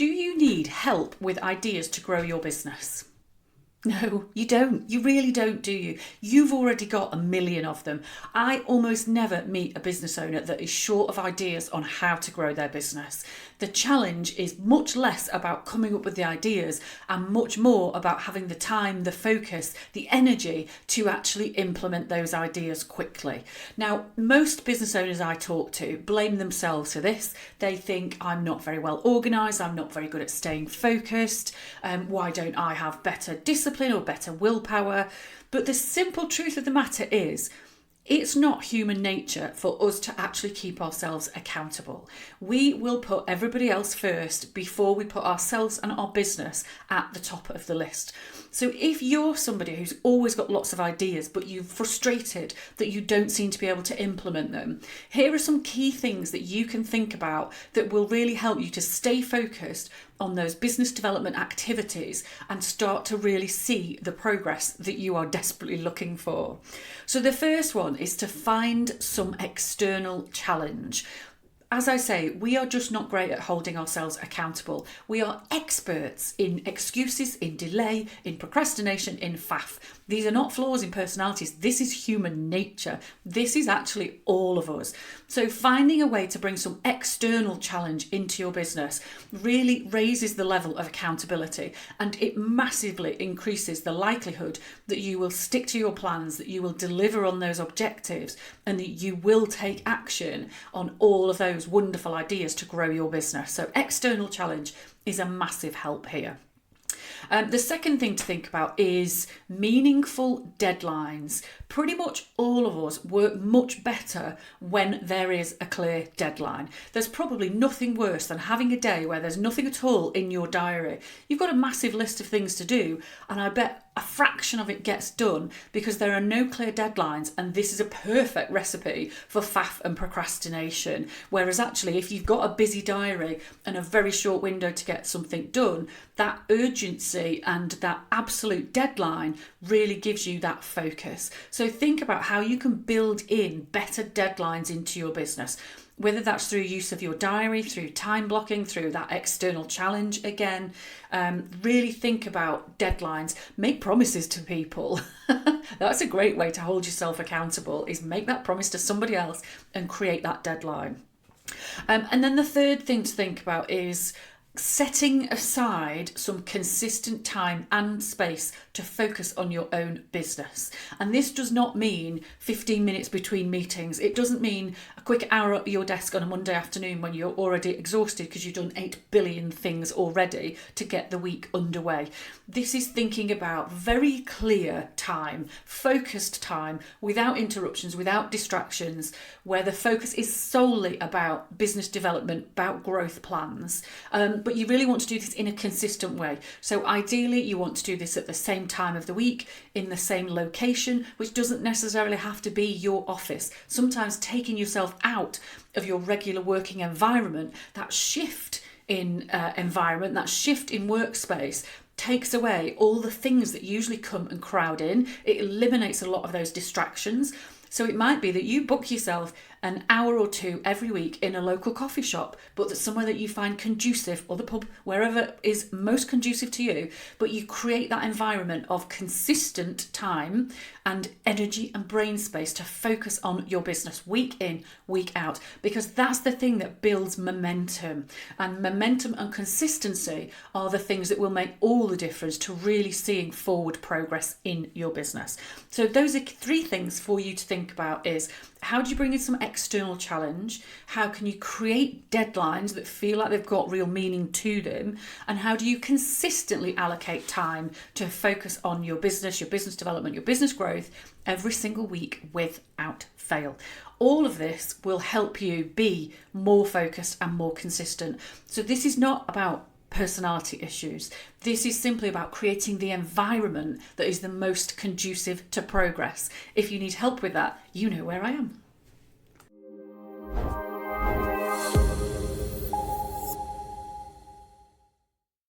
Do you need help with ideas to grow your business? No, you don't. You really don't, do you? You've already got a million of them. I almost never meet a business owner that is short of ideas on how to grow their business. The challenge is much less about coming up with the ideas and much more about having the time, the focus, the energy to actually implement those ideas quickly. Now, most business owners I talk to blame themselves for this. They think, I'm not very well organised, I'm not very good at staying focused, why don't I have better discipline or better willpower? But the simple truth of the matter is, it's not human nature for us to actually keep ourselves accountable. We will put everybody else first before we put ourselves and our business at the top of the list. So if you're somebody who's always got lots of ideas, but you're frustrated that you don't seem to be able to implement them, here are some key things that you can think about that will really help you to stay focused on those business development activities and start to really see the progress that you are desperately looking for. So the first one is to find some external challenge. As I say, we are just not great at holding ourselves accountable. We are experts in excuses, in delay, in procrastination, in faff. These are not flaws in personalities. This is human nature. This is actually all of us. So finding a way to bring some external challenge into your business really raises the level of accountability, and it massively increases the likelihood that you will stick to your plans, that you will deliver on those objectives, and that you will take action on all of those wonderful ideas to grow your business. So external challenge is a massive help here. The second thing to think about is meaningful deadlines. Pretty much all of us work much better when there is a clear deadline. There's probably nothing worse than having a day where there's nothing at all in your diary. You've got a massive list of things to do, and I bet a fraction of it gets done because there are no clear deadlines, and this is a perfect recipe for faff and procrastination. Whereas actually, if you've got a busy diary and a very short window to get something done, that urgency and that absolute deadline really gives you that focus. So think about how you can build in better deadlines into your business, whether that's through use of your diary, through time blocking, through that external challenge again. Really think about deadlines. Make promises to people. That's a great way to hold yourself accountable, is make that promise to somebody else and create that deadline. And then the third thing to think about is setting aside some consistent time and space to focus on your own business. And this does not mean 15 minutes between meetings. It doesn't mean a quick hour at your desk on a Monday afternoon when you're already exhausted because you've done 8 billion things already to get the week underway. This is thinking about very clear time, focused time, without interruptions, without distractions, where the focus is solely about business development, about growth plans. But you really want to do this in a consistent way. So ideally, you want to do this at the same time of the week, in the same location, which doesn't necessarily have to be your office. Sometimes taking yourself out of your regular working environment, that shift in environment, that shift in workspace, takes away all the things that usually come and crowd in. It eliminates a lot of those distractions. So it might be that you book yourself an hour or two every week in a local coffee shop, but that's somewhere that you find conducive, or the pub, wherever is most conducive to you, but you create that environment of consistent time and energy and brain space to focus on your business week in, week out, because that's the thing that builds momentum. And momentum and consistency are the things that will make all the difference to really seeing forward progress in your business. So those are 3 things for you to think about: is how do you bring in some external challenge? How can you create deadlines that feel like they've got real meaning to them? And how do you consistently allocate time to focus on your business development, your business growth every single week without fail? All of this will help you be more focused and more consistent. So this is not about personality issues. This is simply about creating the environment that is the most conducive to progress. If you need help with that, you know where I am.